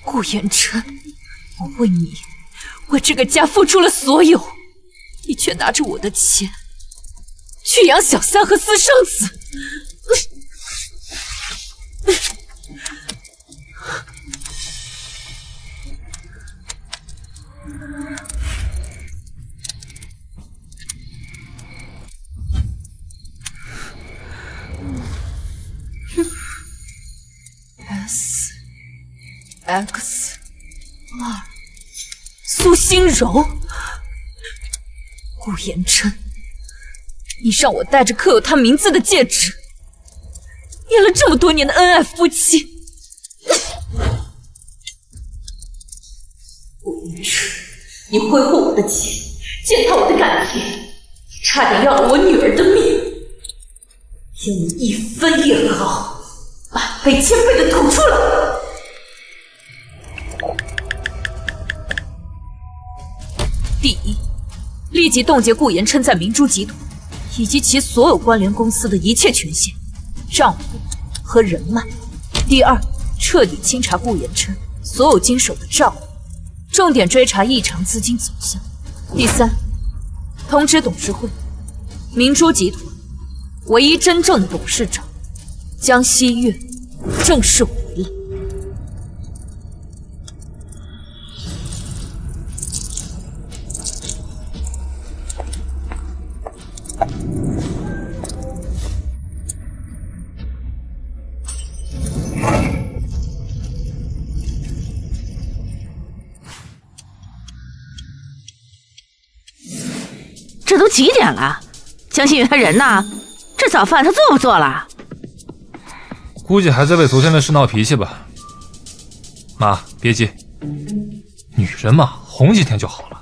顾言琛，我为你，为这个家付出了所有，你却拿着我的钱去养小三和私生子。SX2苏心柔，顾言琛，你让我戴着刻有他名字的戒指，演了这么多年的恩爱夫妻。顾言琛，你挥霍我的钱，践踏我的感情，差点要了我女儿的命，要你一分一毫百倍千倍的吐出来。第一，立即冻结顾言琛在明珠集团以及其所有关联公司的一切权限、账户和人脉。第二，彻底清查顾言琛所有经手的账户，重点追查异常资金走向。第三，通知董事会，明珠集团唯一真正的董事长江西月正式回来。这都几点了？江新宇他人呢？这早饭他做不做了？估计还在为昨天的事闹脾气吧。妈，别急，女人嘛，哄几天就好了。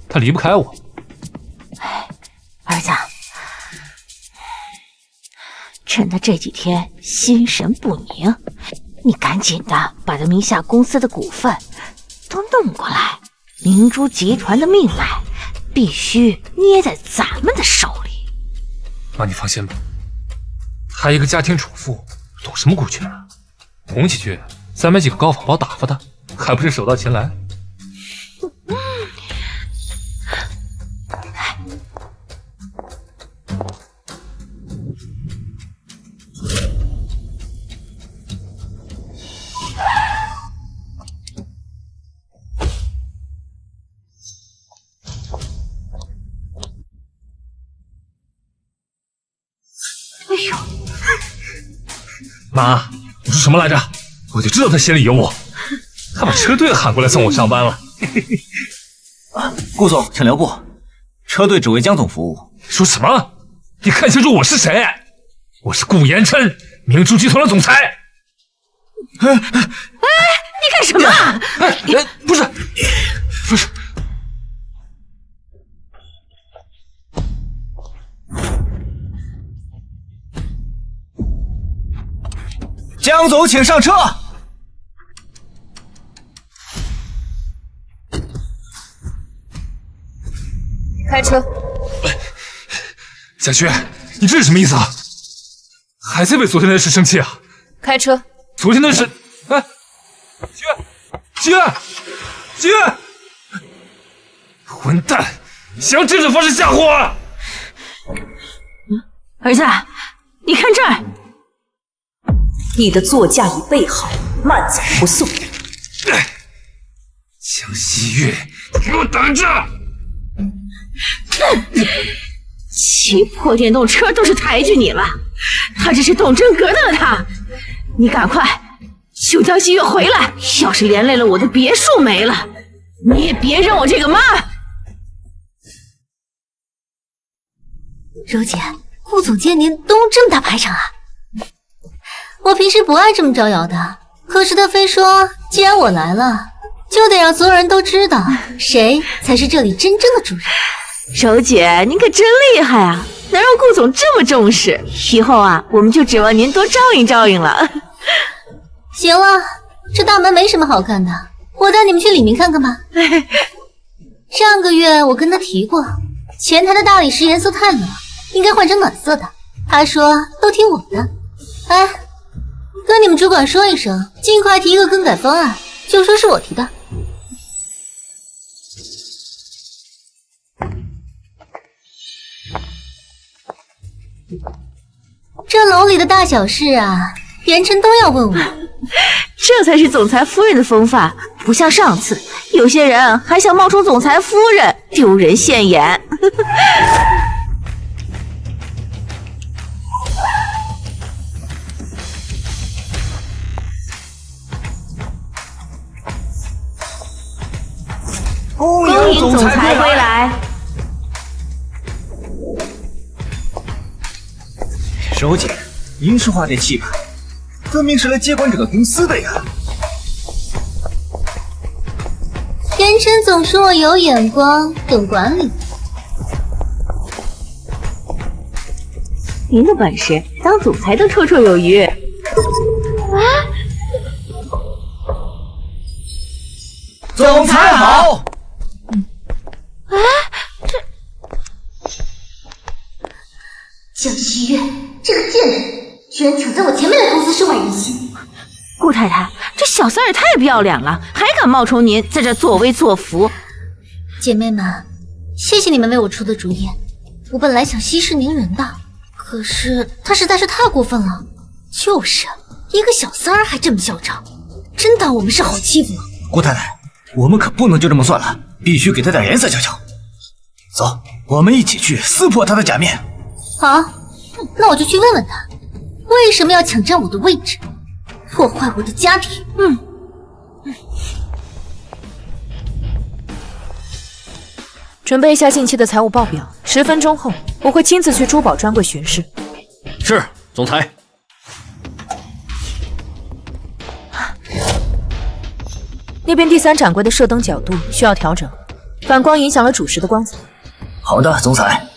她离不开我。哎，儿子，趁他这几天心神不宁，你赶紧的把他名下公司的股份都弄过来。明珠集团的命脉必须捏在咱们的手里。妈，你放心吧，她一个家庭主妇，懂什么股权啊？哄几句，再买几个高仿包打发她，还不是手到擒来？哎呦，妈，我说什么来着？我就知道他心里有我，他把车队喊过来送我上班了。顾总，请留步，车队只为江总服务。说什么？你看清楚我是谁？我是顾言琛，明珠集团的总裁。哎，你干什么？不是。江总，请上车。开车。小薛，你这是什么意思啊？还在为昨天的事生气啊？开车。昨天的事，哎，薛，混蛋，想用这种方式吓唬我？儿子，你看这儿。你的座驾已备好，慢走不送。江西月，你给我等着！骑破电动车都是抬举你了，他这是动真格的了他。你赶快救江西月回来，要是连累了我的别墅没了，你也别认我这个妈。柔姐，顾总监您动这么大排场啊？我平时不爱这么招摇的，可是他非说既然我来了，就得让所有人都知道谁才是这里真正的主人。柔姐，您可真厉害啊，能让顾总这么重视，以后啊，我们就指望您多照应照应了。行了，这大门没什么好看的，我带你们去里面看看吧。上个月我跟他提过，前台的大理石颜色太冷，应该换成暖色的。他说都听我的。哎，跟你们主管说一声，尽快提一个更改方案，就说是我提的。这楼里的大小事啊，元琛都要问我。这才是总裁夫人的风范，不像上次有些人还想冒充总裁夫人，丢人现眼。恭迎总裁归来。手姐，您说话这气派，分明是来接管这个公司的呀。元琛总说我有眼光，懂管理。您的本事，当总裁都绰绰有余。总裁好。江西月这个贱人，居然抢在我前面的公司收买人心。顾太太，这小三儿也太不要脸了，还敢冒充您在这作威作福。姐妹们，谢谢你们为我出的主意。我本来想息事宁人的，可是他实在是太过分了。就是一个小三儿还这么嚣张，真当我们是好欺负吗？顾太太，我们可不能就这么算了，必须给他点颜色瞧瞧。走，我们一起去撕破他的假面。好，那我就去问问他，为什么要抢占我的位置，破坏我的家庭。准备一下近期的财务报表，10分钟后我会亲自去珠宝专柜巡视。是，总裁。那边第3展柜的射灯角度需要调整，反光影响了主石的光泽。好的，总裁。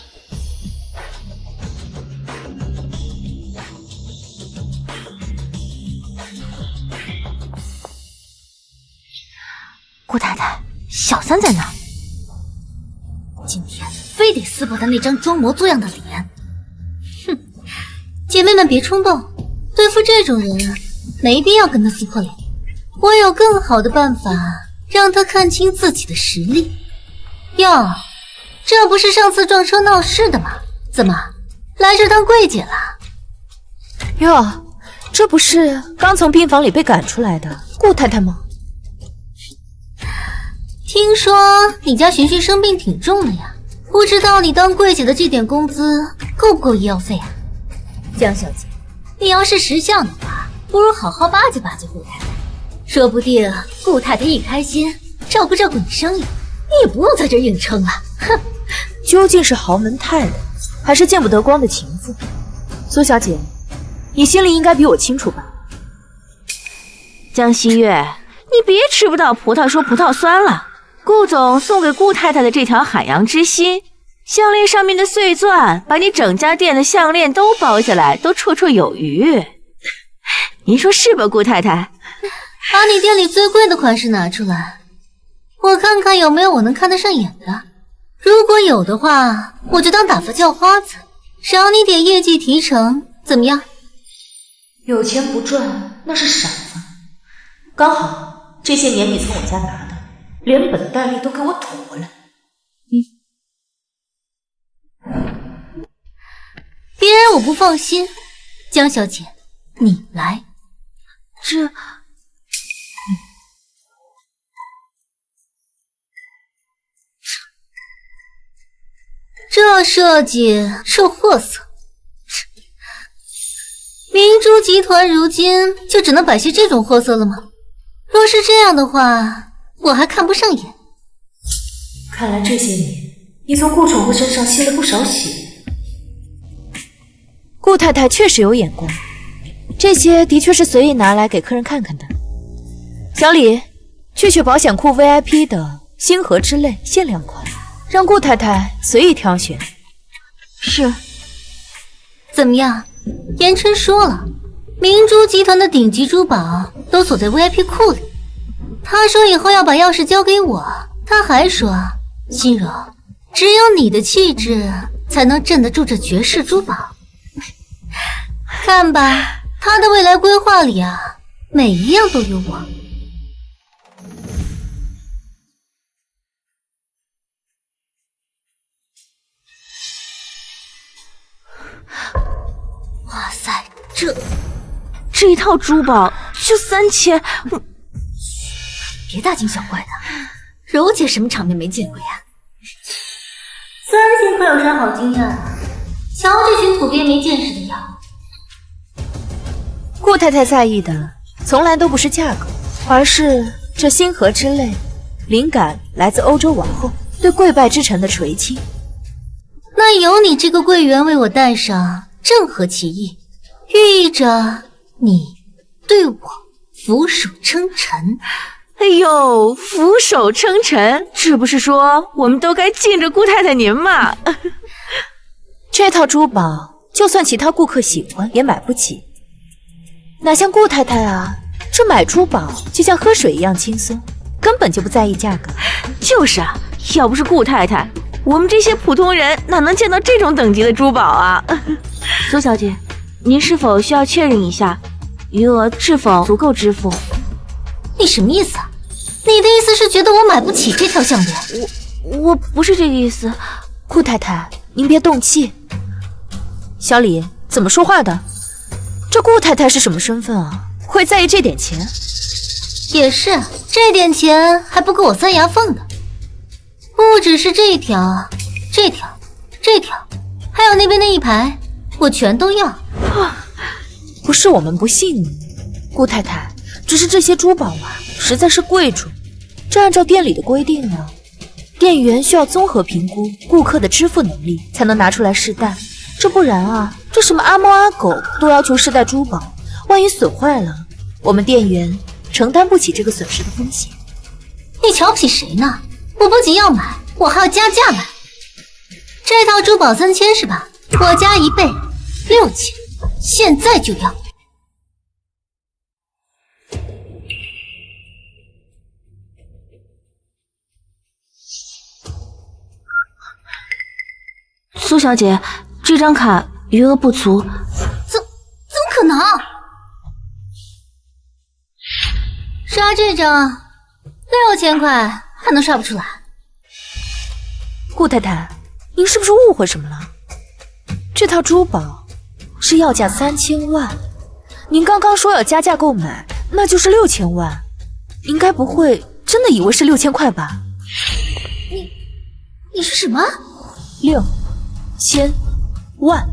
顾太太，小三在哪？今天非得撕破他那张装模作样的脸。哼，姐妹们别冲动，对付这种人，没必要跟他撕破脸。我有更好的办法，让他看清自己的实力。哟，这不是上次撞车闹事的吗？怎么来这当柜姐了？哟，这不是刚从病房里被赶出来的顾太太吗？听说你家璇璇生病挺重的呀，不知道你当柜姐的这点工资够不够医药费啊？江小姐，你要是识相的话，不如好好巴结巴结顾太太，说不定顾太太一开心，照顾照顾你生意，你也不用在这硬撑了。哼，究竟是豪门太太，还是见不得光的情妇？苏小姐，你心里应该比我清楚吧？江西月，你别吃不到葡萄说葡萄酸了。顾总送给顾太太的这条海洋之心项链上面的碎钻，把你整家店的项链都包下来，都绰绰有余。您说是吧，顾太太？把你店里最贵的款式拿出来，我看看有没有我能看得上眼的。如果有的话，我就当打发叫花子，赏你点业绩提成，怎么样？有钱不赚那是傻子。刚好这些年你从我家拿的，连本带利都给我吐回来。别人我不放心，江小姐，你来。这设计是货色。明珠集团如今就只能摆些这种货色了吗？若是这样的话，我还看不上眼。看来这些年你从顾宠物身上吸了不少血。顾太太确实有眼光，这些的确是随意拿来给客人看看的。小李，去保险库 VIP 的星河之泪限量款，让顾太太随意挑选。是。怎么样？言琛说了，明珠集团的顶级珠宝都锁在 VIP 库里。他说以后要把钥匙交给我。他还说，心柔，只有你的气质才能镇得住这绝世珠宝。看吧，他的未来规划里啊，每一样都有我。哇塞，这一套珠宝就3000，别大惊小怪的，柔姐什么场面没见过呀？3000块有啥好惊讶的？瞧这群土鳖没见识的样。顾太太在意的从来都不是价格，而是这星河之泪，灵感来自欧洲王后对跪拜之臣的垂青。那有你这个柜员为我戴上，正合其意，寓意着你对我俯首称臣。哎呦，俯首称臣，这不是说我们都该敬着顾太太您吗？这套珠宝就算其他顾客喜欢也买不起，哪像顾太太啊，这买珠宝就像喝水一样轻松，根本就不在意价格。就是啊，要不是顾太太，我们这些普通人哪能见到这种等级的珠宝啊？苏小姐，您是否需要确认一下余额是否足够支付？你什么意思啊？你的意思是觉得我买不起这条项链？我不是这个意思。顾太太，您别动气。小李，怎么说话的？这顾太太是什么身份啊？会在意这点钱？也是，这点钱还不够我塞牙缝的。不只是这条，这条，还有那边那一排，我全都要。不是我们不信你，顾太太，只是这些珠宝啊，实在是贵重。这按照店里的规定呢，店员需要综合评估顾客的支付能力，才能拿出来试戴。这不然啊，这什么阿猫阿狗都要求试戴珠宝，万一损坏了，我们店员承担不起这个损失的风险。你瞧不起谁呢？我不仅要买，我还要加价买。这套珠宝3000是吧？我加1倍，6000，现在就要。苏小姐，这张卡余额不足。怎么可能？刷这张6000块还能刷不出来？顾太太，您是不是误会什么了？这套珠宝是要价3000万，您刚刚说要加价购买，那就是6000万。您该不会真的以为是6000块吧？你是什么6000万？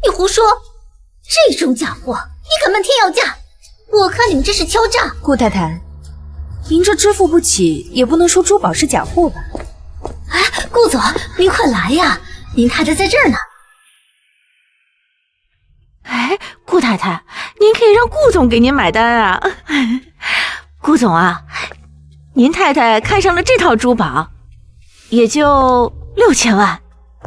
你胡说！这种假货，你敢漫天要价？我看你们这是敲诈！顾太太，您这支付不起，也不能说珠宝是假货吧？哎，顾总，您快来呀！您太太在这儿呢。哎，顾太太，您可以让顾总给您买单啊。顾总啊，您太太看上了这套珠宝，也就6000万，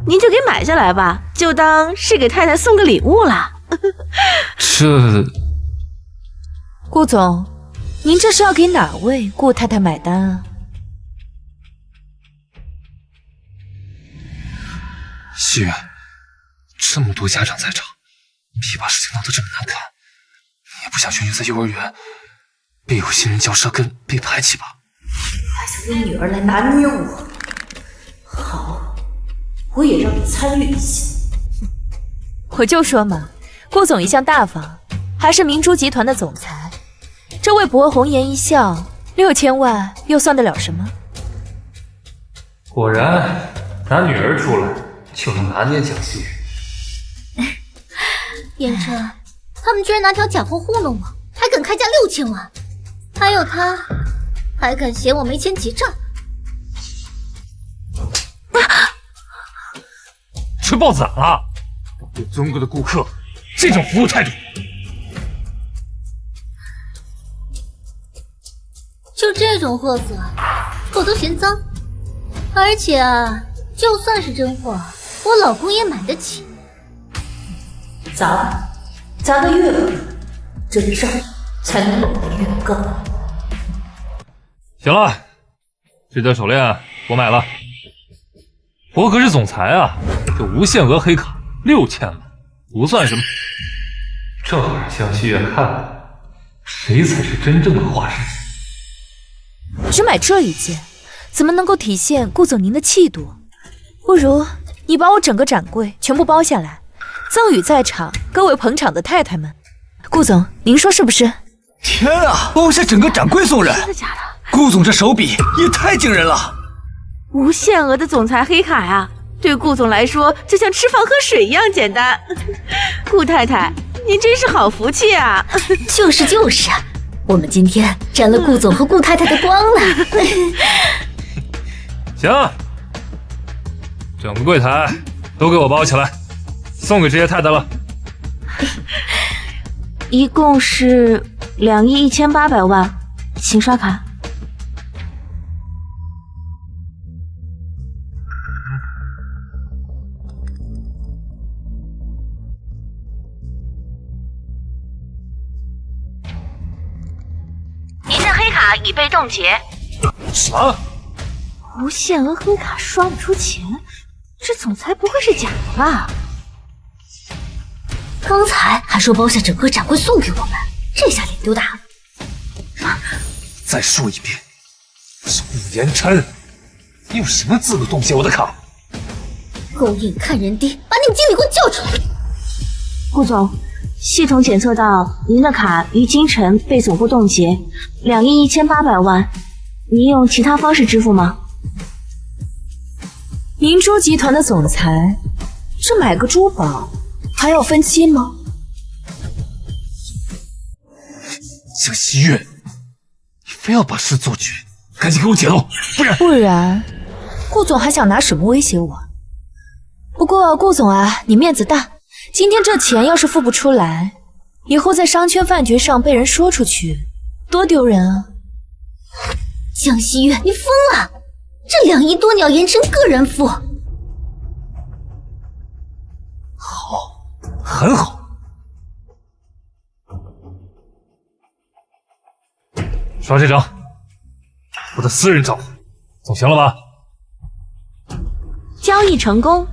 您就给买下来吧，就当是给太太送个礼物了。这，顾总，您这是要给哪位顾太太买单啊？西远，这么多家长在场，别把事情闹得这么难看。你也不想轩轩在幼儿园被有心人叫舌根，被排挤吧？还想用女儿来拿捏我？好，我也让你参与一下。我就说嘛，顾总一向大方，还是明珠集团的总裁，这为博红颜一笑，6000万又算得了什么？果然，拿女儿出来就能拿捏蒋希雨。言琛，他们居然拿条假货糊弄我，还敢开价6000万，还有他，还敢嫌我没钱结账。吹豹子胆了！对尊贵的顾客这种服务态度，就这种货色，我都嫌脏。而且啊，就算是真货，我老公也买得起。砸吧，砸得越狠，这账才能落得越高。行了，这条手链我买了。博可是总裁啊，这无限额黑卡6000了，不算什么。这会让江西月看谁才是真正的画师。只买这一件，怎么能够体现顾总您的气度？不如你把我整个展柜全部包下来，赠与在场各位捧场的太太们。顾总，您说是不是？天啊，包下整个展柜送人！真的假的？顾总这手笔也太惊人了！无限额的总裁黑卡呀，对顾总来说就像吃饭喝水一样简单。顾太太，您真是好福气啊！就是，我们今天沾了顾总和顾太太的光了。行，整个柜台都给我包起来，送给这些太太了。一共是2亿1800万，请刷卡。您的黑卡已被冻结。什么？无限额黑卡刷不出钱，这总裁不会是假的吧？刚才还说包下整个展柜送给我们，这下脸丢大了。再说一遍，我是顾言琛，你有什么资格冻结我的卡？狗眼看人低，把你们经理给我叫出来！顾总，系统检测到您的卡于今晨被总部冻结，2亿1800万。您用其他方式支付吗？明珠集团的总裁，这买个珠宝还要分期吗？江西月，你非要把事做绝，赶紧给我解露，不然，顾总还想拿什么威胁我？不过顾总啊，你面子大，今天这钱要是付不出来，以后在商圈饭局上被人说出去，多丢人啊！江西月，你疯了！这2亿多你要言琛个人付？好，很好。刷这张，我的私人账户，总行了吧？交易成功。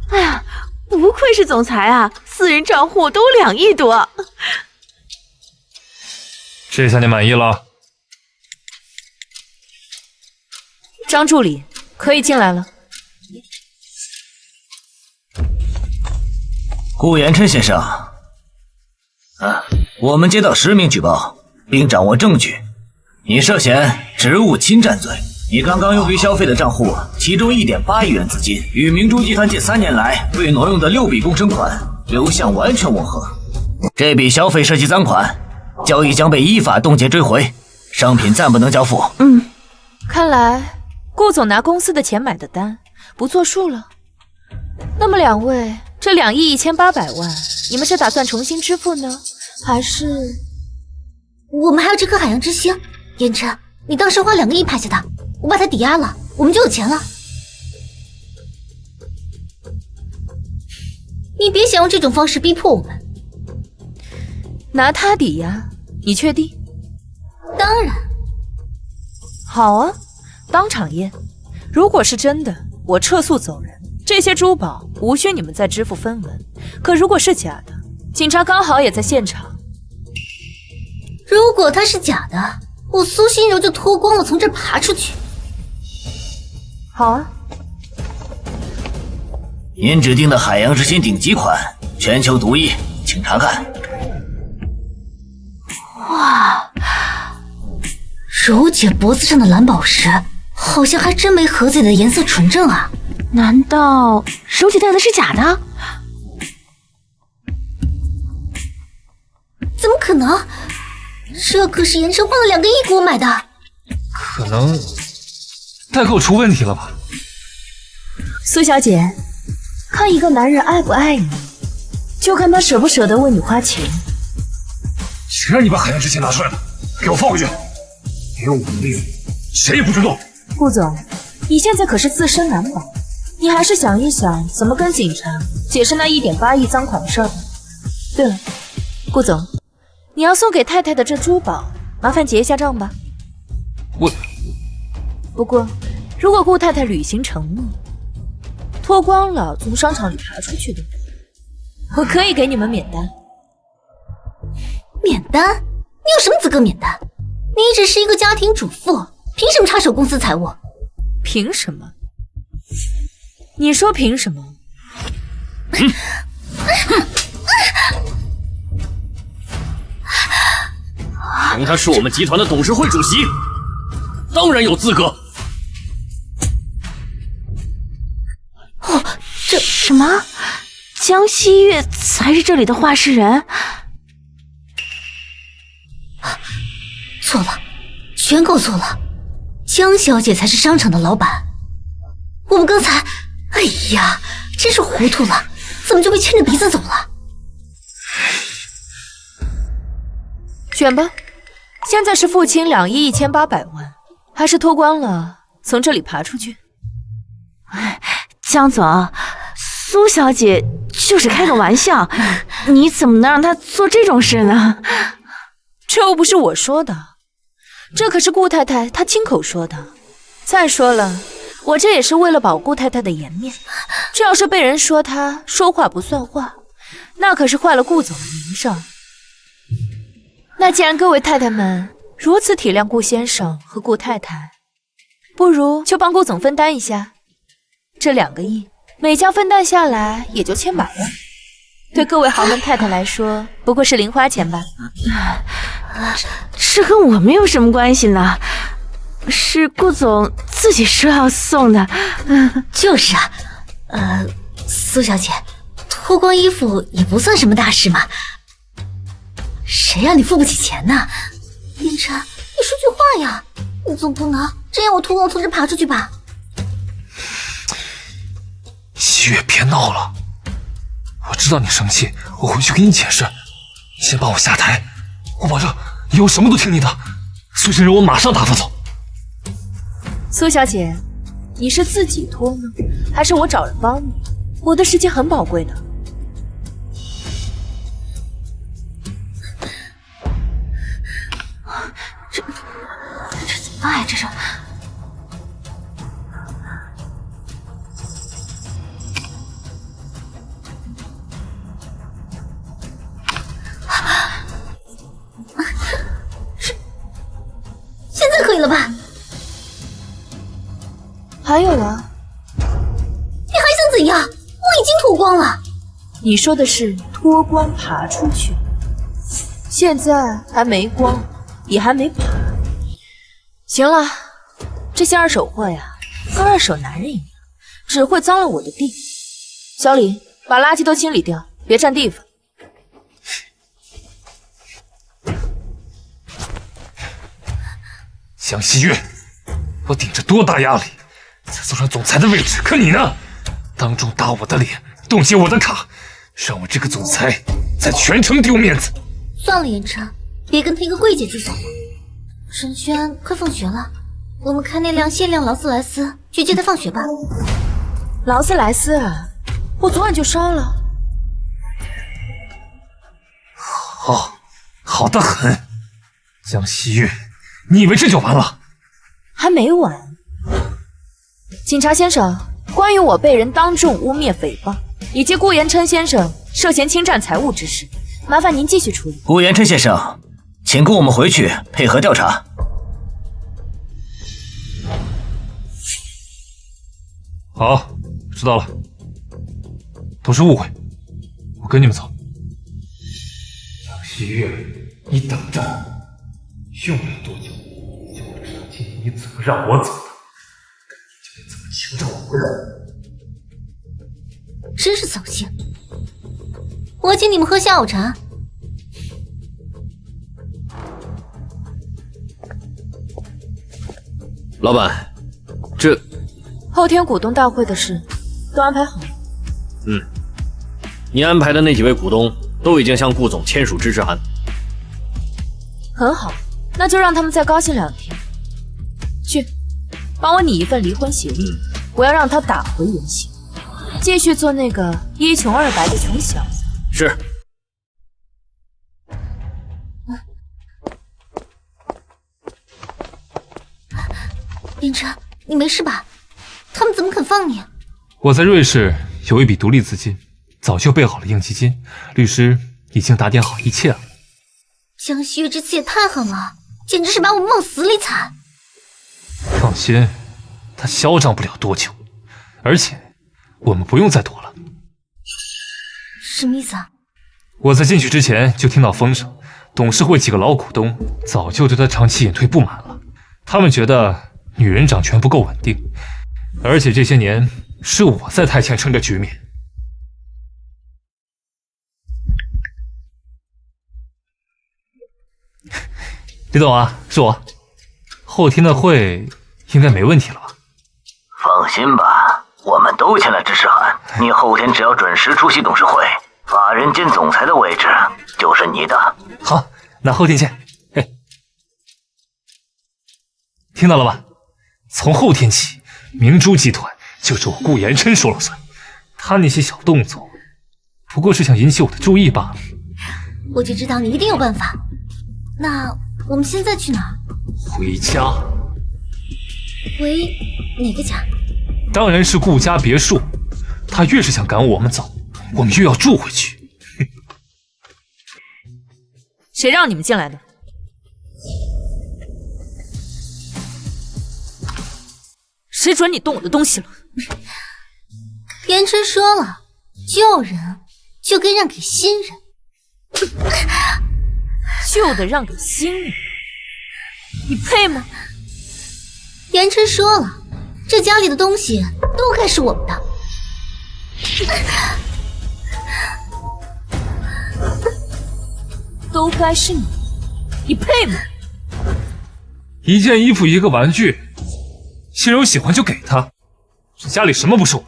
哎呀，不愧是总裁啊，私人账户都2亿多。这下你满意了？张助理，可以进来了。顾言琛先生，我们接到10名举报，并掌握证据，你涉嫌职务侵占罪。你刚刚用于消费的账户，其中1.8亿元资金与明珠集团近3年来未挪用的6笔工程款流向完全吻合。这笔消费涉及赃款，交易将被依法冻结追回，商品暂不能交付。看来顾总拿公司的钱买的单不作数了。那么2位，这2亿1800万，你们是打算重新支付呢，还是？我们还有这颗海洋之星，言琛，你当时花2个亿拍下的，我把它抵押了，我们就有钱了。你别想用这种方式逼迫我们。拿它抵押，你确定？当然。好啊，当场验。如果是真的，我撤诉走人。这些珠宝无需你们再支付分文。可如果是假的，警察刚好也在现场。如果它是假的，我苏心柔就脱光了从这儿爬出去。好啊。您指定的海洋之心顶级款，全球独一，请查看。哇，柔姐脖子上的蓝宝石，好像还真没盒子里的颜色纯正啊。难道手姐戴的是假的？怎么可能？这可是言琛花了2个亿给我买的。可能代购出问题了吧？苏小姐，看一个男人爱不爱你，就看他舍不舍得为你花钱。谁让你把海洋之心拿出来的？给我放回去！没有我的例子，谁也不准动。顾总，你现在可是自身难保，你还是想一想怎么跟警察解释那1.8亿赃款的事儿吧。对了，顾总，你要送给太太的这珠宝，麻烦结一下账吧。不过，如果顾太太履行承诺，脱光了从商场里爬出去的，我可以给你们免单。免单？你有什么资格免单？你只是一个家庭主妇，凭什么插手公司财务？凭什么？你说凭什么？凭他是我们集团的董事会主席，当然有资格。哦，这什么？江西月才是这里的话事人？错了，全搞错了。江小姐才是商场的老板。我们刚才，哎呀，真是糊涂了，怎么就被牵着鼻子走了？选吧，现在是付清2亿1800万，还是脱光了从这里爬出去？江总，苏小姐就是开个玩笑，你怎么能让她做这种事呢？这又不是我说的，这可是顾太太她亲口说的。再说了，我这也是为了保顾太太的颜面。这要是被人说她说话不算话，那可是坏了顾总的名声。那既然各位太太们如此体谅顾先生和顾太太，不如就帮顾总分担一下。这2个亿，每家分担下来也就千把万，对各位豪门太太来说，不过是零花钱吧。这跟我们有什么关系呢？是顾总自己说要送的。就是啊，苏小姐，脱光衣服也不算什么大事嘛。谁让你付不起钱呢？凌晨，你说句话呀！你总不能真让我脱光从这爬出去吧？西月，别闹了！我知道你生气，我回去给你解释。你先帮我下台，我保证以后什么都听你的，随身人我马上打发走。苏小姐，你是自己脱呢，还是我找人帮你？我的时间很宝贵的。这怎么办呀？这是。现在可以了吧？还有啊，你还想怎样？我已经脱光了。你说的是脱光爬出去，现在还没光，也还没爬。行了，这些二手货呀，跟二手男人一样，只会脏了我的地。小李，把垃圾都清理掉，别占地方。江西月，我顶着多大压力才坐上总裁的位置，可你呢？当众打我的脸，冻结我的卡，让我这个总裁在全城丢面子。算了，言晨，别跟他一个柜姐计较了。沈轩快放学了，我们开那辆限量劳斯莱斯去接他放学吧。劳斯莱斯啊，我昨晚就烧了。好得很。江西月，你以为这就完了？还没完。警察先生，关于我被人当众污蔑诽谤，以及顾延琛先生涉嫌侵占财物之事，麻烦您继续处理。顾延琛先生，请跟我们回去配合调查。好，知道了，都是误会，我跟你们走。江西月，你等着，用不了多久，就会知道今天你怎么让我走的，就得怎么求着我回来。真是扫兴！我请你们喝下午茶。老板，这后天股东大会的事都安排好了。你安排的那几位股东都已经向顾总签署支持函。很好，那就让他们再高兴2天。去，帮我拟一份离婚协议，我要让他打回原形，继续做那个一穷二白的穷小子。是。凌晨，你没事吧？他们怎么肯放你？我在瑞士有一笔独立资金，早就备好了应急金，律师已经打点好一切了。江西月这次也太狠了，简直是把我往死里踩。放心，他嚣张不了多久，而且我们不用再躲了。什么意思啊？我在进去之前就听到风声，董事会几个老股东早就对他长期隐退不满了，他们觉得女人掌权不够稳定，而且这些年是我在台前撑着局面。李总啊，是我。后天的会应该没问题了吧？放心吧，我们都签了指示函，你后天只要准时出席董事会，法人兼总裁的位置就是你的。好，那后天见。嘿，听到了吧？从后天起，明珠集团就是我顾延琛说了算，他那些小动作不过是想引起我的注意罢了。我就知道你一定有办法。那我们现在去哪儿？回家。回哪个家？当然是顾家别墅。他越是想赶我们走，我们越要住回去。谁让你们进来的？谁准你动我的东西了？言琛说了，旧人就该让给新人。旧的让给新人，你配吗？言琛说了，这家里的东西都该是我们的。都该是你，你配吗？一件衣服一个玩具，心柔喜欢就给他，这家里什么不是我的？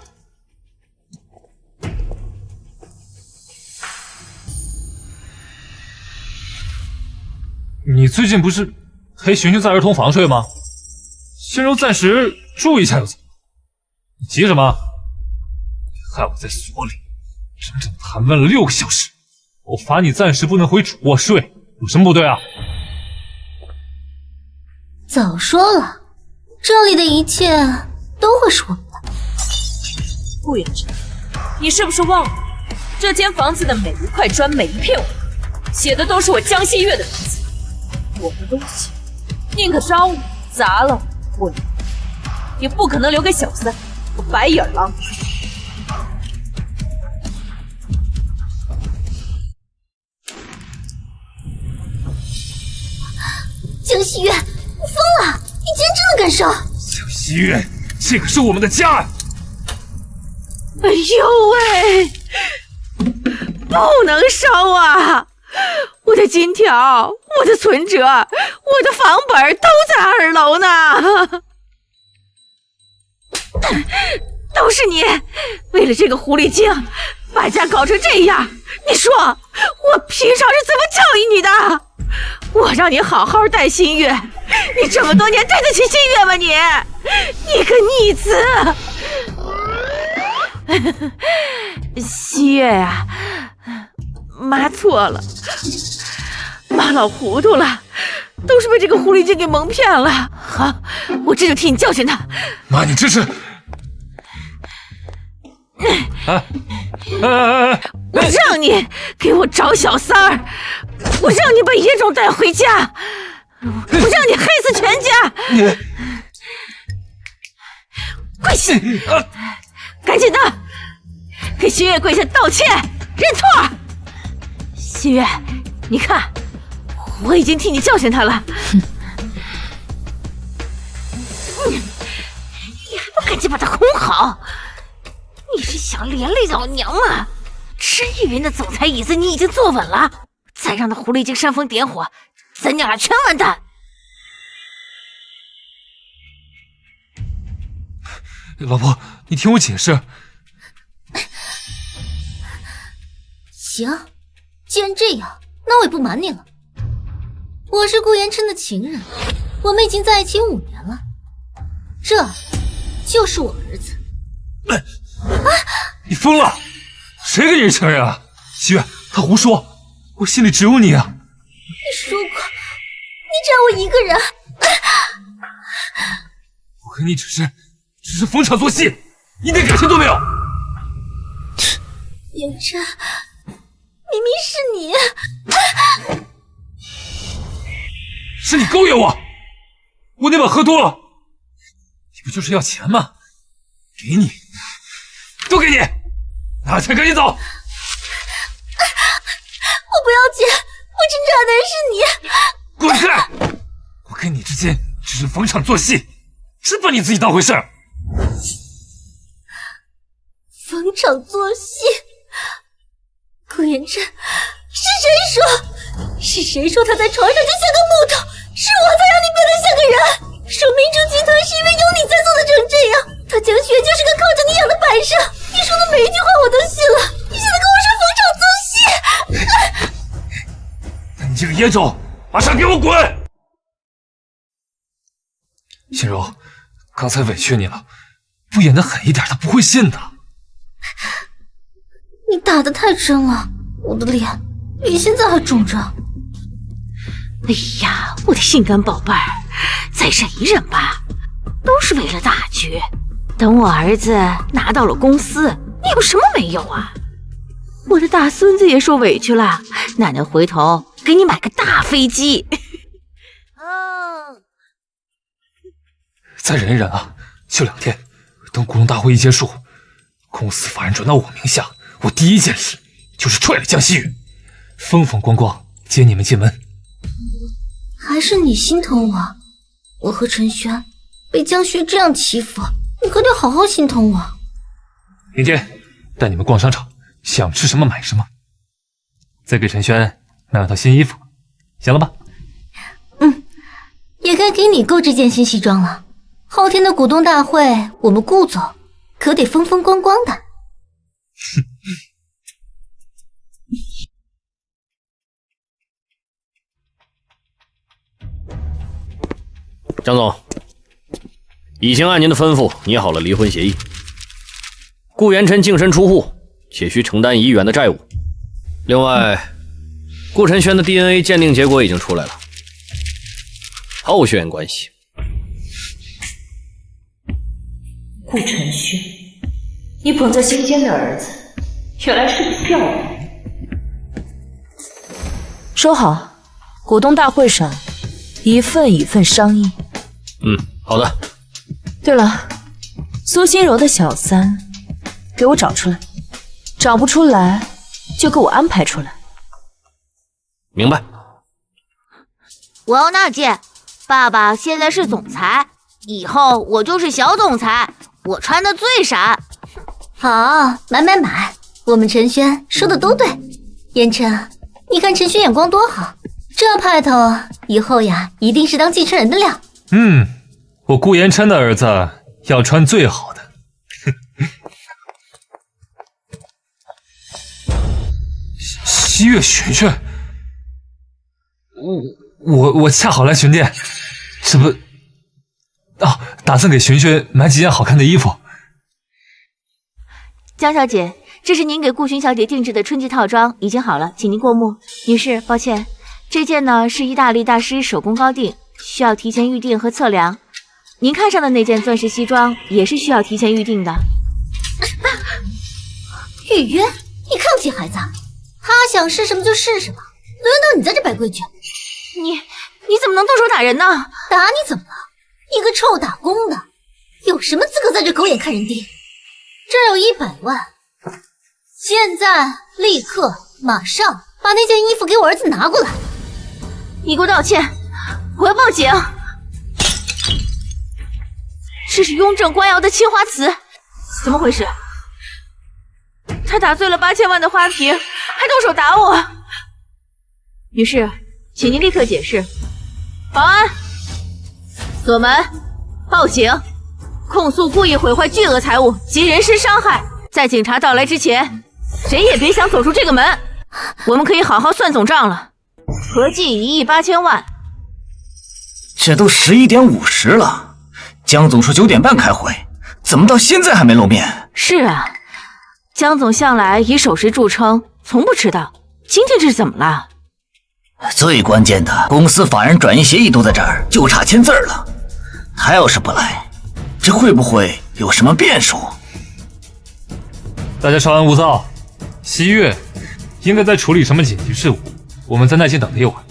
你最近不是陪珣珣在儿童房睡吗？心柔暂时住一下又怎么？你急什么？害我在所里整整盘问了6个小时，我罚你暂时不能回主卧睡，有什么不对啊？早说了，这里的一切都会是我们的。顾远琛，你是不是忘了，这间房子的每一块砖、每一片瓦，写的都是我江西月的名字。我的东西，宁可招我砸了我，也不可能留给小三和白眼狼。江西月，你疯了！你竟然真的敢烧！江西月，这可是我们的家呀！哎呦喂，不能烧啊！我的金条，我的存折，我的房本都在2楼呢。都是你，为了这个狐狸精，把家搞成这样。你说，我平常是怎么教育你的？我让你好好待新月，你这么多年对得起新月吗你？你个逆子！新月呀，妈错了，妈老糊涂了，都是被这个狐狸精给蒙骗了。好，我这就替你教训他。妈，你这是……我让你给我找小三儿，我让你把叶总带回家，我让你黑死全家！你跪下！赶紧的，给新月跪下道歉认错。新月，你看，我已经替你教训他了。你还不赶紧把他哄好？你是想连累老娘吗？吃玉云的总裁椅子你已经坐稳了，再让那狐狸精煽风点火，咱娘俩全完蛋。老婆，你听我解释。行，既然这样，那我也不瞒你了。我是顾延琛的情人，我们已经在一起5年了，这就是我儿子。你疯了？谁跟你是情人啊？西月，他胡说，我心里只有你啊！你说过，你只要我一个人。我跟你只是逢场作戏，一点感情都没有。言琛，明明是你，是你勾引我！我那晚喝多了，你不就是要钱吗？给你，都给你，拿钱赶紧走！我不要钱，我真正爱的人是你！滚开！我跟你之间只是逢场作戏，真把你自己当回事儿？逢场作戏？顾言琛，是谁说？是谁说他在床上就像个木头？是我才让你变得像个人！说明珠集团是因为有你才做得成这样，他江雪就是个靠着你养的摆设，你说的每一句话我都信了，你现在跟我说逢场作戏？那你这个野种，马上给我滚！心柔，刚才委屈你了，不演得狠一点，他不会信的。你打得太真了，我的脸比现在还肿着。哎呀，我的心肝宝贝儿，再忍一忍吧，都是为了大局。等我儿子拿到了公司，你有什么没有啊？我的大孙子也受委屈了，奶奶回头给你买个大飞机。再忍一忍啊，就2天，等股东大会一结束，公司法人转到我名下，我第一件事就是踹了江西宇，风风光光接你们进门。还是你心疼我，我和陈轩被江轩这样欺负，你可得好好心疼我。明天带你们逛商场，想吃什么买什么，再给陈轩买2套新衣服，行了吧？也该给你购这件新西装了。后天的股东大会，我们顾总可得风风光光的。张总，已经按您的吩咐拟好了离婚协议。顾元琛净身出户，且需承担1亿元的债务。另外，顾晨轩的 DNA 鉴定结果已经出来了，毫无血缘关系。顾晨轩，你捧在心间的儿子，原来是个吊人。收好，股东大会上一份一份商议。好的。对了，苏心柔的小三，给我找出来，找不出来就给我安排出来。明白。王娜姐，爸爸现在是总裁，以后我就是小总裁，我穿的最闪。好，买，我们陈轩说的都对。言琛，你看陈轩眼光多好，这派头以后呀，一定是当继承人的料。我顾言琛的儿子要穿最好的。西月璇璇，我恰好来巡店，这不，打算给璇璇买几件好看的衣服。江小姐，这是您给顾寻小姐定制的春季套装，已经好了，请您过目。女士，抱歉，这件呢是意大利大师手工高定，需要提前预定和测量。您看上的那件钻石西装也是需要提前预定的。预约？你看不起孩子？他想是什么就是什么，轮到你在这摆规矩？你怎么能动手打人呢？打你怎么了？一个臭打工的，有什么资格在这狗眼看人低？这有100万，现在立刻马上把那件衣服给我儿子拿过来。你给我道歉，我要报警。这是雍正官窑的青花瓷，怎么回事？他打碎了8000万的花瓶，还动手打我。女士，请您立刻解释。保安，锁门，报警，控诉故意毁坏巨额财物及人身伤害。在警察到来之前，谁也别想走出这个门。我们可以好好算总账了，合计1亿8千万。这都11点50了。江总说9点半开会，怎么到现在还没露面？是啊，江总向来以守时著称，从不迟到。今天这是怎么了？最关键的，公司法人转移协议都在这儿，就差签字了。他要是不来，这会不会有什么变数？大家稍安勿躁，西月应该在处理什么紧急事务，我们再耐心等他一会儿。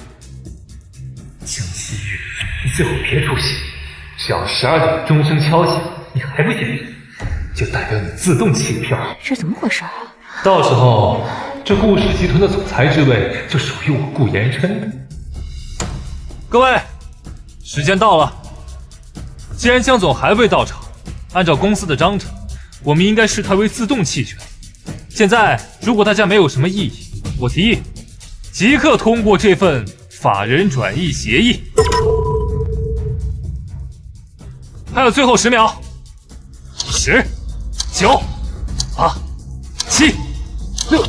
江西月，你最好别出戏，只要12点钟声敲响，你还不显灵，就代表你自动弃票。这怎么回事啊？到时候，这顾氏集团的总裁之位就属于我顾延琛了。各位，时间到了。既然江总还未到场，按照公司的章程，我们应该视他为自动弃权。现在，如果大家没有什么异议，我提议即刻通过这份法人转移协议。还有最后10秒，10、9、8、7、6。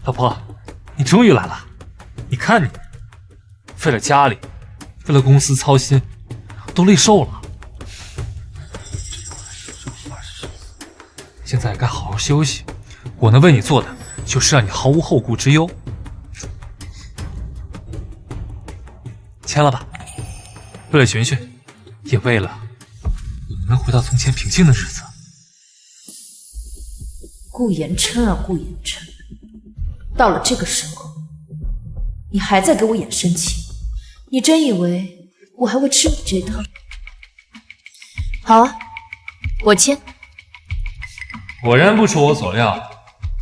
老婆，你终于来了！你看你，为了家里，为了公司操心，都累瘦了。现在该好好休息。我能为你做的，就是让你毫无后顾之忧。签了吧，为了寻寻，也为了我们能回到从前平静的日子。顾延琛啊，顾延琛，到了这个时候，你还在给我演生气，你真以为我还会吃你这套？好啊，我签。果然不出我所料，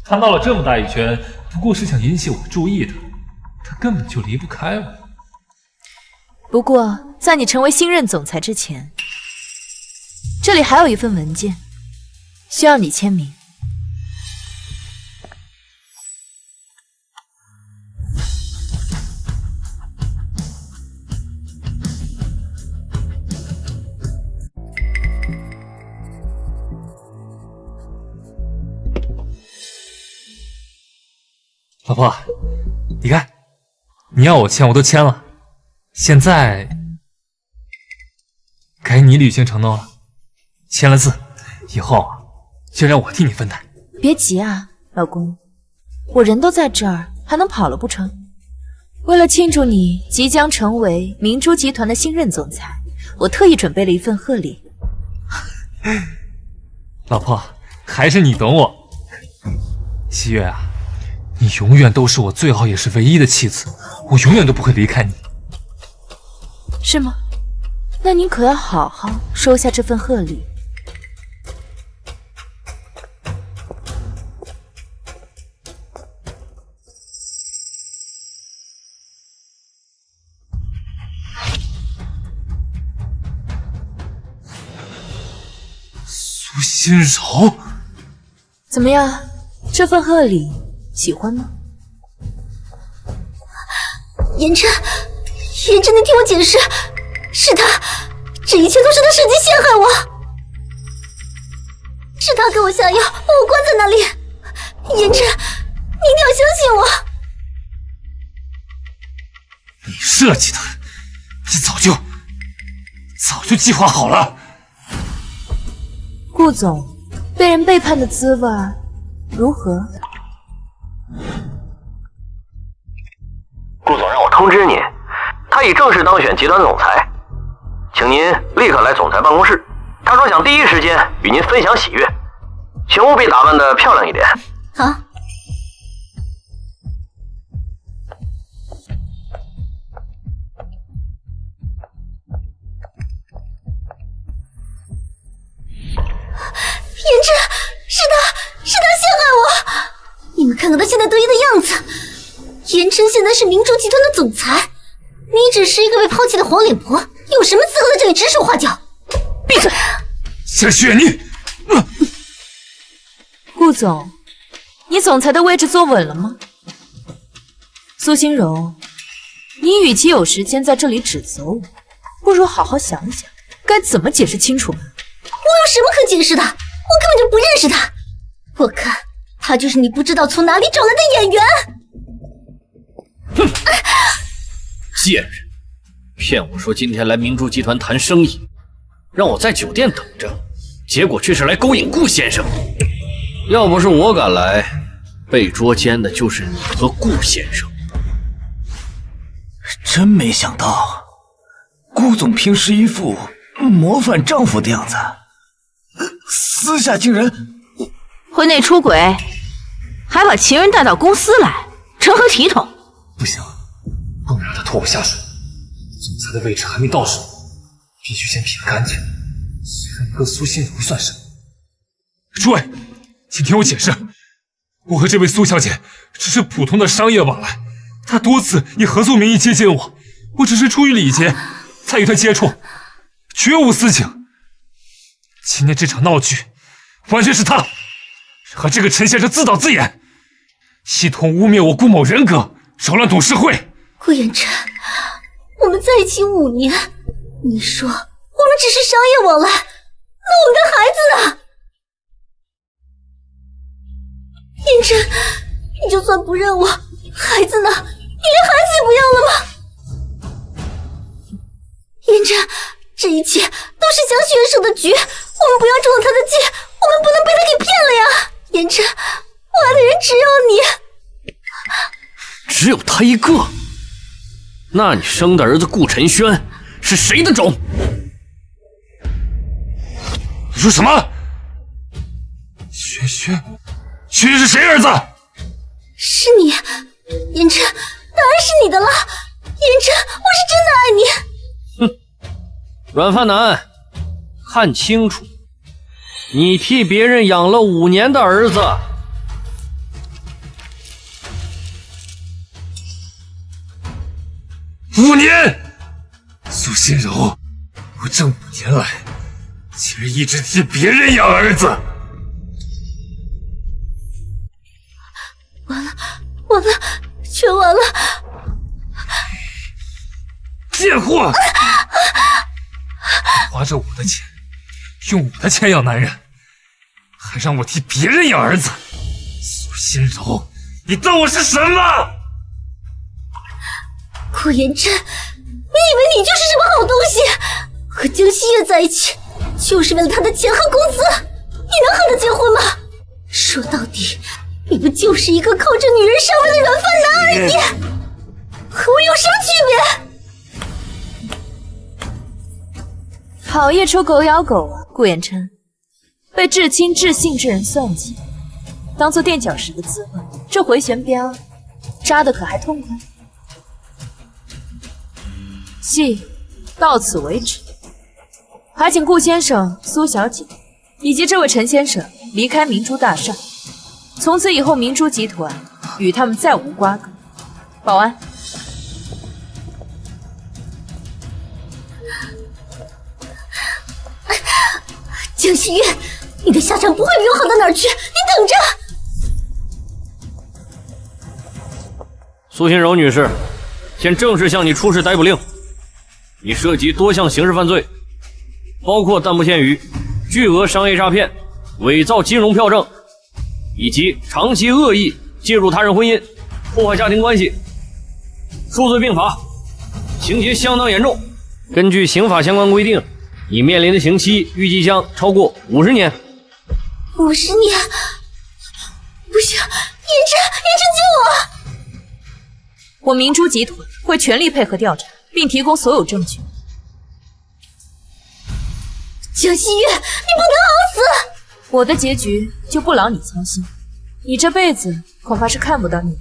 他闹了这么大一圈，不过是想引起我注意的，他根本就离不开我。不过，在你成为新任总裁之前，这里还有一份文件，需要你签名。老婆，你看，你要我签我都签了，现在该你履行承诺了。签了字，以后啊，就让我替你分担。别急啊，老公，我人都在这儿，还能跑了不成？为了庆祝你即将成为明珠集团的新任总裁，我特意准备了一份贺礼。老婆，还是你懂我。西月啊，你永远都是我最好也是唯一的妻子，我永远都不会离开你。是吗？那你可要好好收下这份贺礼。苏心柔，怎么样？这份贺礼喜欢吗？言琛，言琛，你听我解释，是他，这一切都是他设计陷害我，是他给我下药，把我关在那里。言琛，你一定要相信我。你设计的，你早就计划好了。顾总，被人背叛的滋味如何？顾总让我通知您，他已正式当选集团总裁，请您立刻来总裁办公室。他说想第一时间与您分享喜悦，请务必打扮得漂亮一点。好。言琛，是他陷害我！你们看看他现在得意的样子。言琛现在是明珠集团的总裁，你只是一个被抛弃的黄脸婆，有什么资格在这里指手画脚？闭嘴！夏雪，你……顾总，你总裁的位置坐稳了吗？苏心柔，你与其有时间在这里指责我，不如好好想想该怎么解释清楚吧。我有什么可解释的？我根本就不认识他，我看他就是你不知道从哪里找来的演员。哼，贱人，骗我说今天来明珠集团谈生意，让我在酒店等着，结果却是来勾引顾先生。要不是我赶来，被捉奸的就是你和顾先生。真没想到，顾总平时一副模范丈夫的样子，私下竟然婚内出轨，还把情人带到公司来，成何体统？不行，不能让他拖我下水。总裁的位置还没到手，必须先撇干净。虽然一个苏心柔算什么？诸位，请听我解释，我和这位苏小姐只是普通的商业往来，她多次以合作名义接近我，我只是出于礼节才与她接触，绝无私情。今天这场闹剧，完全是她和这个陈先生自导自演，系统污蔑我顾某人格，扰乱董事会。顾远琛，我们在一起5年，你说我们只是商业往来，那我们的孩子呢？远琛，你就算不认我，孩子呢？你连孩子也不要了吗？远琛，这一切都是江旭元设的局，我们不要中了他的计，我们不能被他给骗了呀！远琛，我爱的人只有你。只有他一个？那你生的儿子顾晨轩是谁的种？你说什么？轩是谁儿子？是你，远琛，当然是你的了。远琛，我是真的爱你。哼，软饭男，看清楚，你替别人养了5年的儿子。5年，苏心柔，我这5年来，竟然一直替别人养儿子。完了，全完了！贱货！花着我的钱，用我的钱养男人，还让我替别人养儿子。苏心柔，你当我是什么？顾远琛，你以为你就是什么好东西？和江希月在一起，就是为了他的钱和工资，你能和他结婚吗？说到底，你不就是一个靠着女人上位的软饭男而已，和我有什么区别？好一出狗咬狗啊！顾远琛，被至亲至信之人算计，当做垫脚石的滋味，这回旋镖扎的可还痛快？戏到此为止，还请顾先生、苏小姐以及这位陈先生离开明珠大厦，从此以后明珠集团与他们再无瓜葛。保安，江希月，你的下场不会比我好到哪儿去，你等着！苏心柔女士，现正式向你出示逮捕令。你涉及多项刑事犯罪，包括但不限于巨额商业诈骗、伪造金融票证，以及长期恶意介入他人婚姻、破坏家庭关系，数罪并罚，情节相当严重。根据刑法相关规定，你面临的刑期预计将超过50年。50年？不行，远琛救我！我明珠集团会全力配合调查，并提供所有证据。江希月，你不能好死！我的结局就不劳你操心，你这辈子恐怕是看不到女人。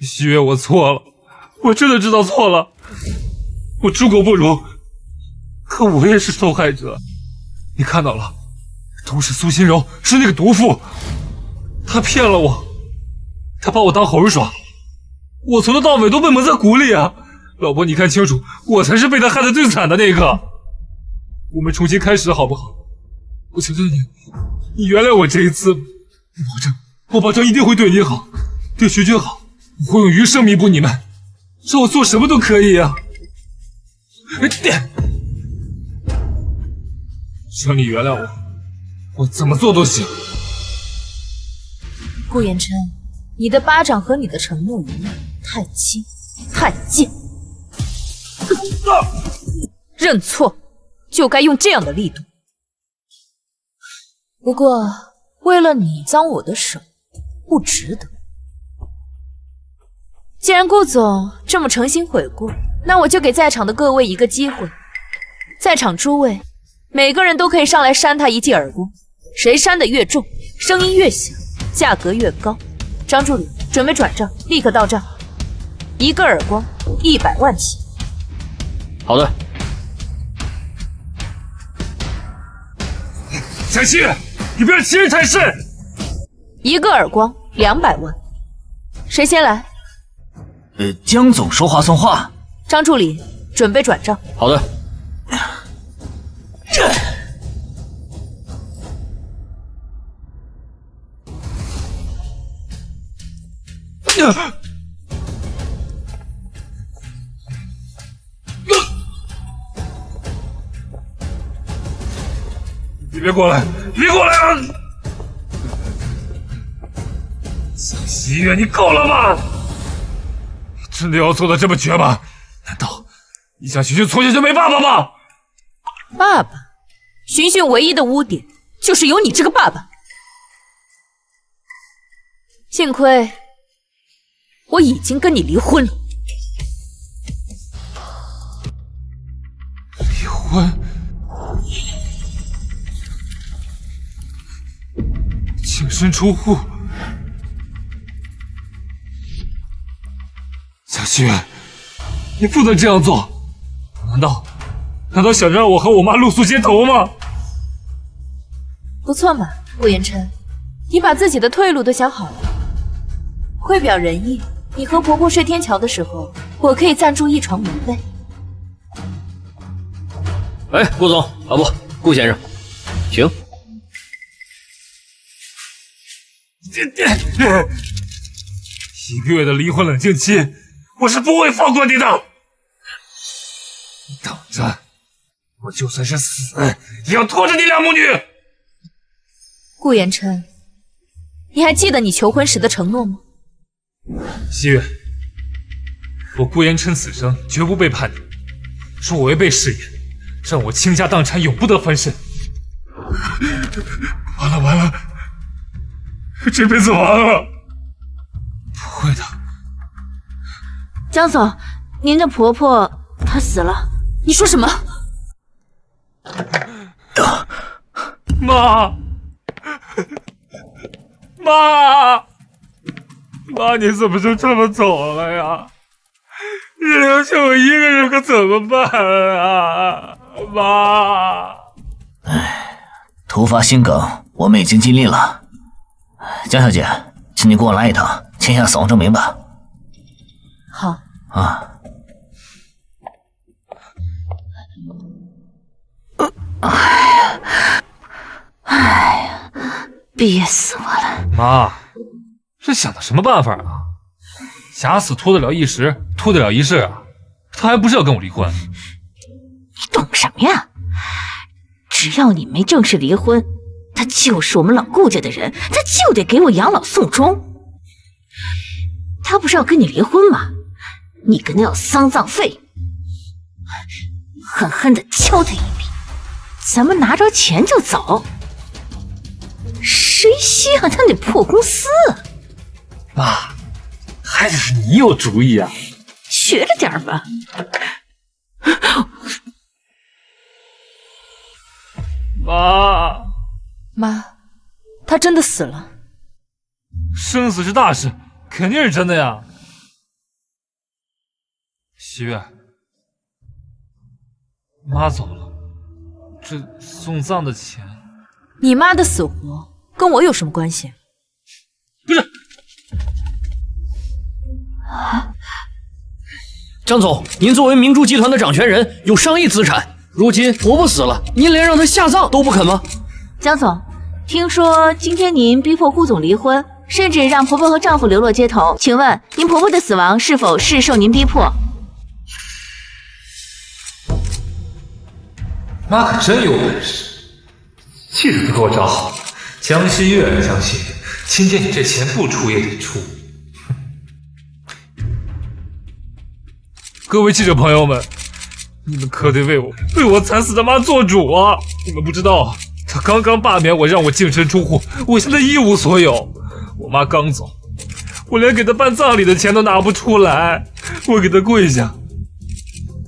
希月，我错了，我真的知道错了，我猪狗不如，可我也是受害者。你看到了，都是苏心柔，是那个毒妇，她骗了我，她把我当猴耍，我从头到尾都被蒙在鼓里啊！老婆，你看清楚，我才是被她害得最惨的那个。我们重新开始好不好？我求求你，你原谅我这一次，我保证一定会对你好，对学军好。我会用余生弥补你们，让我做什么都可以啊！只要你原谅我，我怎么做都行。顾远琛，你的巴掌和你的承诺一样，太轻太贱。认错就该用这样的力度。不过为了你脏我的手，不值得。既然顾总这么诚心悔过，那我就给在场的各位一个机会，在场诸位每个人都可以上来扇他一记耳光，谁扇得越重，声音越响，价格越高。张助理，准备转账，立刻到账。一个耳光100万起。好的。江西月，你不要欺人太甚！一个耳光200万，谁先来？江总说话算话。张助理，准备转账。好的。你别过来！你别过来啊！江西月，你够了吗？你真的要做的这么绝吗？难道你想寻寻从小就没爸爸吗？爸爸，寻寻唯一的污点就是有你这个爸爸。幸亏我已经跟你离婚了。离婚？净身出户？江西月，你不能这样做！难道想让我和我妈露宿街头吗？不错嘛，顾言琛，你把自己的退路都想好了。会表人意，你和婆婆睡天桥的时候，我可以暂住一床棉被。哎，顾总啊，不，顾先生，请。一个月的离婚冷静期，我是不会放过你的。你等着，我就算是死，也要拖着你两母女。顾言琛，你还记得你求婚时的承诺吗？西月，我顾言琛此生绝不背叛你，说我违背誓言，让我倾家荡产，永不得翻身。完了，这辈子完了。不会的。江总，您的婆婆她死了。你说什么？妈，你怎么就这么走了呀？你留下我一个人可怎么办啊？妈！突发心梗，我们已经尽力了。江小姐，请你跟我来一趟，签下死亡证明吧。好。啊。哎呀，憋死我了！妈，这想的什么办法啊？假死拖得了一时，拖得了一世啊！他还不是要跟我离婚？你懂什么呀？只要你没正式离婚，他就是我们老顾家的人，他就得给我养老送终。他不是要跟你离婚吗？你跟他要丧葬费，狠狠地敲他一笔，咱们拿着钱就走。谁稀罕他那破公司？妈，还是你有主意啊！学着点吧。妈，他真的死了。生死是大事，肯定是真的呀。西月，妈走了，这送葬的钱，你妈的死活跟我有什么关系？不是。张总，您作为明珠集团的掌权人，有上亿资产，如今婆婆死了，您连让她下葬都不肯吗？江总，听说今天您逼迫顾总离婚，甚至让婆婆和丈夫流落街头，请问您婆婆的死亡是否是受您逼迫？妈可真有本事，气质都给我找好了。江西月，江西，今天你这钱不出也得出，各位记者朋友们，你们可得为我惨死的妈做主啊！你们不知道，他刚刚罢免我，让我净身出户，我现在一无所有。我妈刚走，我连给她办葬礼的钱都拿不出来，我给她跪下。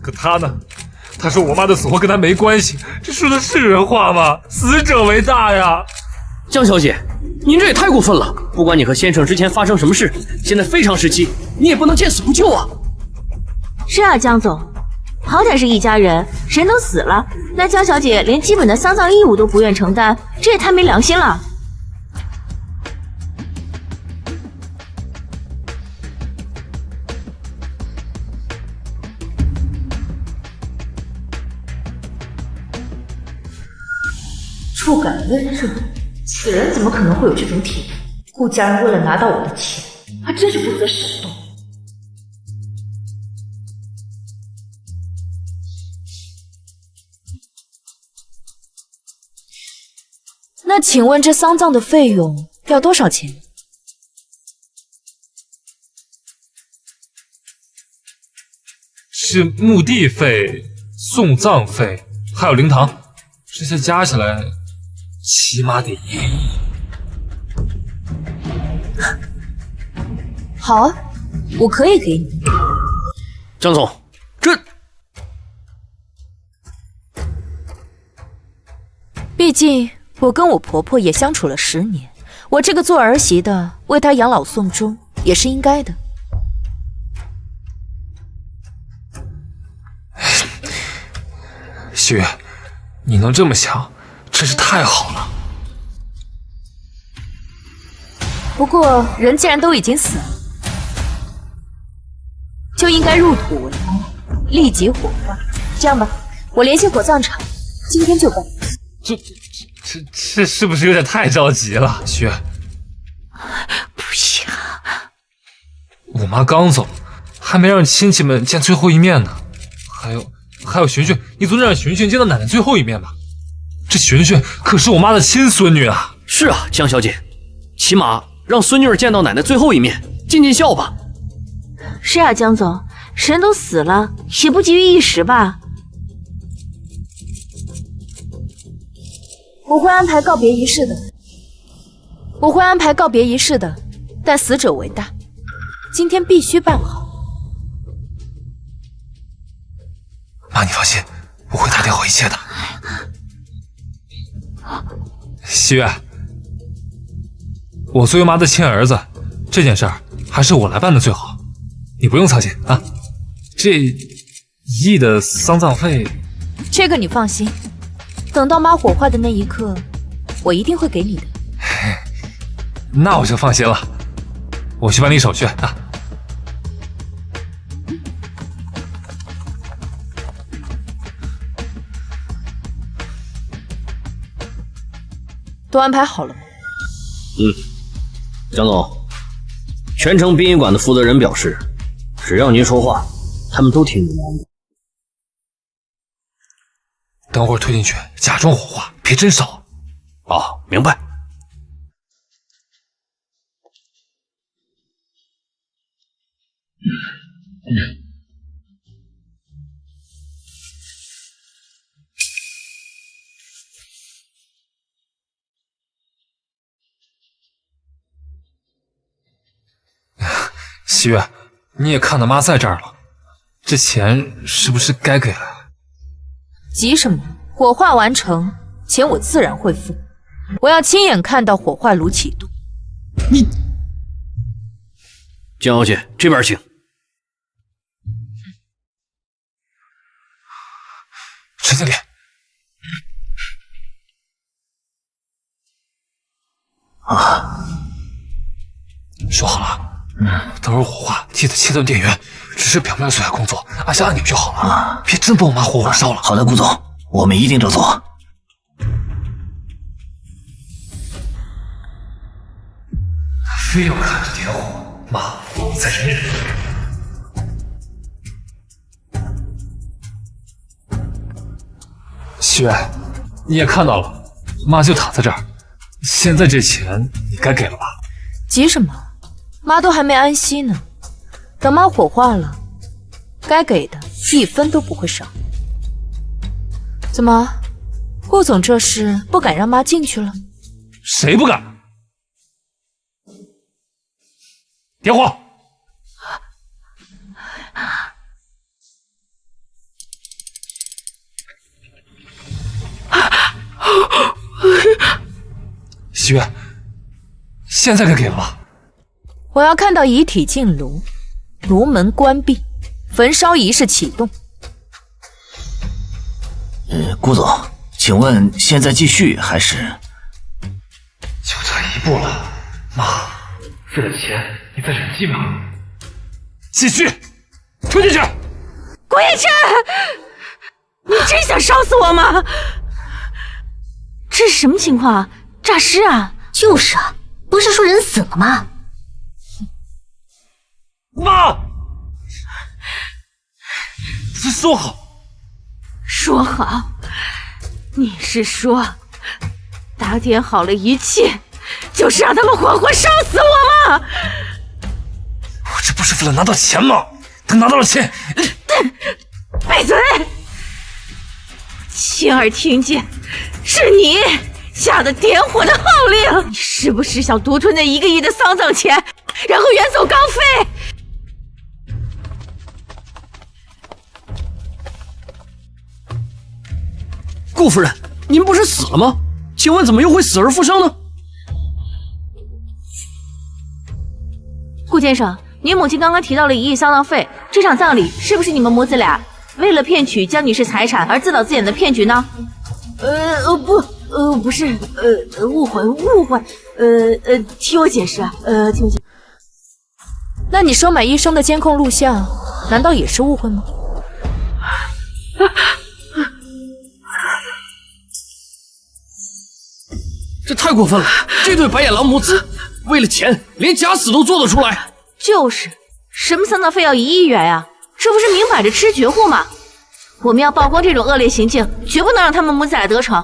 可他呢？他说我妈的死活跟他没关系，这说的是人话吗？死者为大呀！江小姐，您这也太过分了！不管你和先生之前发生什么事，现在非常时期，你也不能见死不救啊！是啊，江总，好歹是一家人，人都死了，那江小姐连基本的丧葬义务都不愿承担，这也太没良心了。触感温热，此人怎么可能会有这种体能？顾家人为了拿到我的钱，还真是不择手段。那请问这丧葬的费用要多少钱？是墓地费、送葬费，还有灵堂，这些加起来起码得1亿。好啊，我可以给你。江总，这……毕竟我跟我婆婆也相处了10年，我这个做儿媳的为她养老送终也是应该的。西月，你能这么想，真是太好了。不过人既然都已经死了，就应该入土为安，立即火化。这样吧，我联系火葬场，今天就办。这是不是有点太着急了，西月？不行，我妈刚走，还没让亲戚们见最后一面呢。还有寻寻，你总得让寻寻见到奶奶最后一面吧？这寻寻可是我妈的亲孙女啊！是啊，江小姐，起码让孙女儿见到奶奶最后一面，尽尽孝吧。是啊，江总，人都死了，也不急于一时吧。我会安排告别仪式的，但死者为大，今天必须办好。妈，你放心，我会打点好一切的。西月，我作为妈的亲儿子，这件事儿还是我来办的最好，你不用操心啊。这1亿的丧葬费，这个你放心，等到妈火化的那一刻，我一定会给你的。那我就放心了，我去办理手续啊。都安排好了吗？江总，全城殡仪馆的负责人表示，只要您说话，他们都听您的。等会儿推进去，假装火化，别真烧。哦，明白。西月，你也看到妈在这儿了，这钱是不是该给了？急什么？火化完成，钱我自然会付。我要亲眼看到火化炉启动。你，江小姐这边请。陈经理，说好了，等会儿火化记得切断电源，只是表面做下工作，按下按钮就好了，别真把我妈活活烧了。好的，顾总，我们一定照做。非要看着点火，妈，你再忍忍。西月，你也看到了，妈就躺在这儿，现在这钱你该给了吧？急什么？妈都还没安息呢，等妈火化了，该给的1分都不会少。怎么，顾总这是不敢让妈进去了？谁不敢？点火！喜悦，现在该给了吧？我要看到遗体进炉，炉门关闭，焚烧仪式启动。顾总，请问现在继续还是？就差一步了，妈，为了钱，你再忍2秒。继续，推进去！顾叶琛，你真想烧死我吗？这是什么情况啊？诈尸啊！就是啊，不是说人死了吗？妈，不是说好？说好，你是说打点好了一切，就是让他们活活烧死我吗？我这不是为了拿到钱吗？等拿到了钱，闭嘴！亲耳听见是你下的点火的号令，你是不是想独吞那1个亿的丧葬钱，然后远走高飞？顾夫人，您不是死了吗？请问怎么又会死而复生呢？顾先生，您母亲刚刚提到了1亿丧葬费，这场葬礼是不是你们母子俩为了骗取江女士财产而自导自演的骗局呢？不是，误会，听我解释，听我解释。那你收买医生的监控录像，难道也是误会吗？这太过分了！这对白眼狼母子为了钱，连假死都做得出来。就是，什么丧葬费要1亿元呀？这不是明摆着吃绝户吗？我们要曝光这种恶劣行径，绝不能让他们母子俩得逞。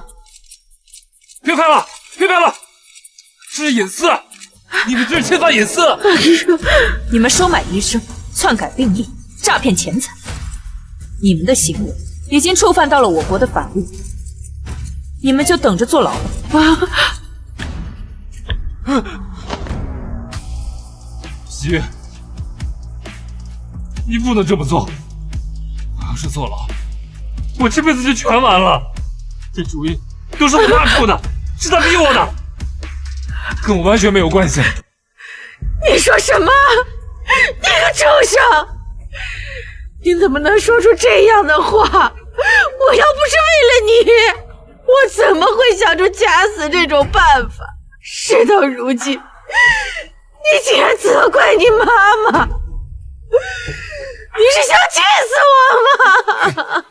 别拍了，别拍了，这是隐私，你们这是侵犯隐私。你们收买医生、篡改病历、诈骗钱财，你们的行为已经触犯到了我国的法律，你们就等着坐牢吧。喜悦，你不能这么做。我要是坐牢，我这辈子就全完了。这主意都是我妈出的，是她逼我的，跟我完全没有关系。你说什么？你个畜生！你怎么能说出这样的话？我要不是为了你，我怎么会想出假死这种办法？事到如今，你竟然责怪你妈妈，你是想气死我吗？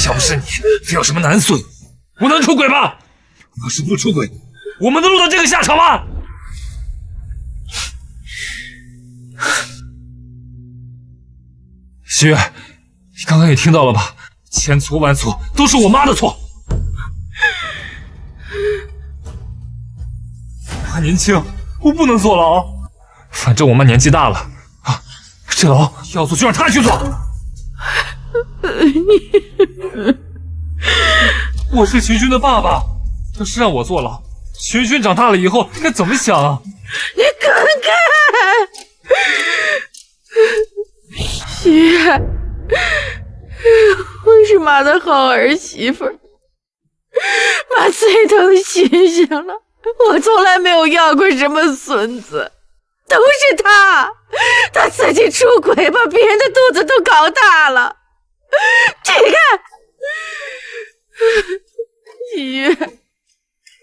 要不是你非要什么男孙，我能出轨吗？我要是不出轨，我们能落到这个下场吗？喜悦，你刚刚也听到了吧？千错万错都是我妈的错。我还年轻，我不能坐牢。反正我妈年纪大了啊，这牢要坐就让她去坐。我是群群的爸爸，要是让我坐牢，群群长大了以后该怎么想啊？你滚开！喜悦，我是妈的好儿媳妇，妈最疼欣欣了。我从来没有要过什么孙子，都是他自己出轨，把别人的肚子都搞大了。你看，喜悦，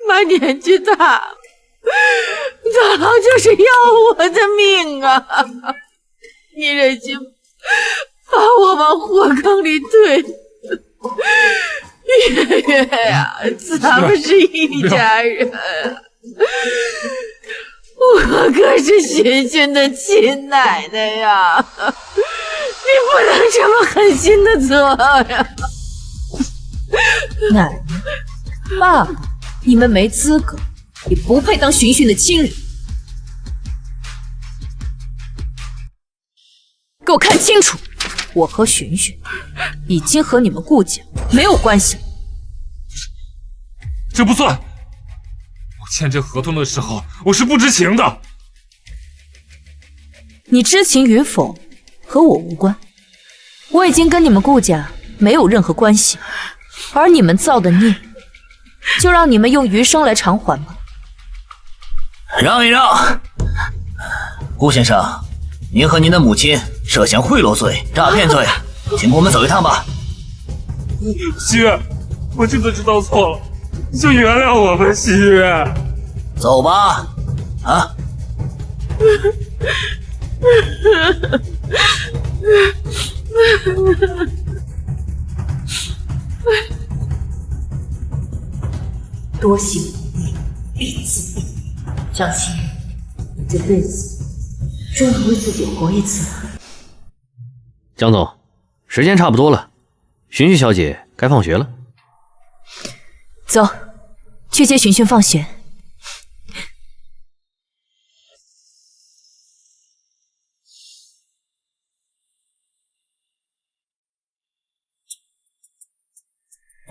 妈年纪大了，坐牢就是要我的命啊！你忍心把我往火坑里推？月月呀，咱们是一家人，我可是欣欣的亲奶奶呀！你不能这么狠心的做呀！奶奶、爸爸，你们没资格，也不配当寻寻的亲人。给我看清楚，我和寻寻已经和你们顾家没有关系了。这不算。我签这合同的时候，我是不知情的。你知情与否和我无关，我已经跟你们顾家没有任何关系，而你们造的孽，就让你们用余生来偿还吧。让一让，顾先生，您和您的母亲涉嫌贿赂罪、诈骗罪，请跟我们走一趟吧。西月，我真的知道错了，你就原谅我吧，西月。走吧，啊！多行必自毙。张欣，你这辈子终于为自己活一次了。江总，时间差不多了，寻寻小姐该放学了。走，去接寻寻放学。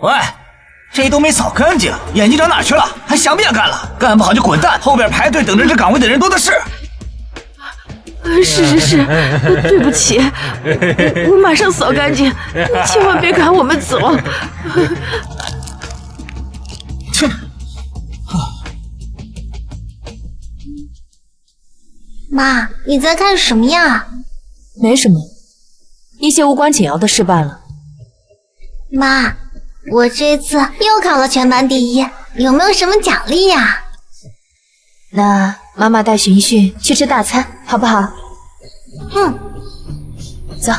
喂，这都没扫干净，眼睛长哪去了？还想不想干了？干不好就滚蛋，后边排队等着这岗位的人多的是。是，对不起，我马上扫干净，千万别赶我们走。切！妈，你在干什么呀？没什么，一些无关紧要的事罢了。妈，我这次又考了全班第一，有没有什么奖励呀？那妈妈带寻寻去吃大餐，好不好？嗯，走。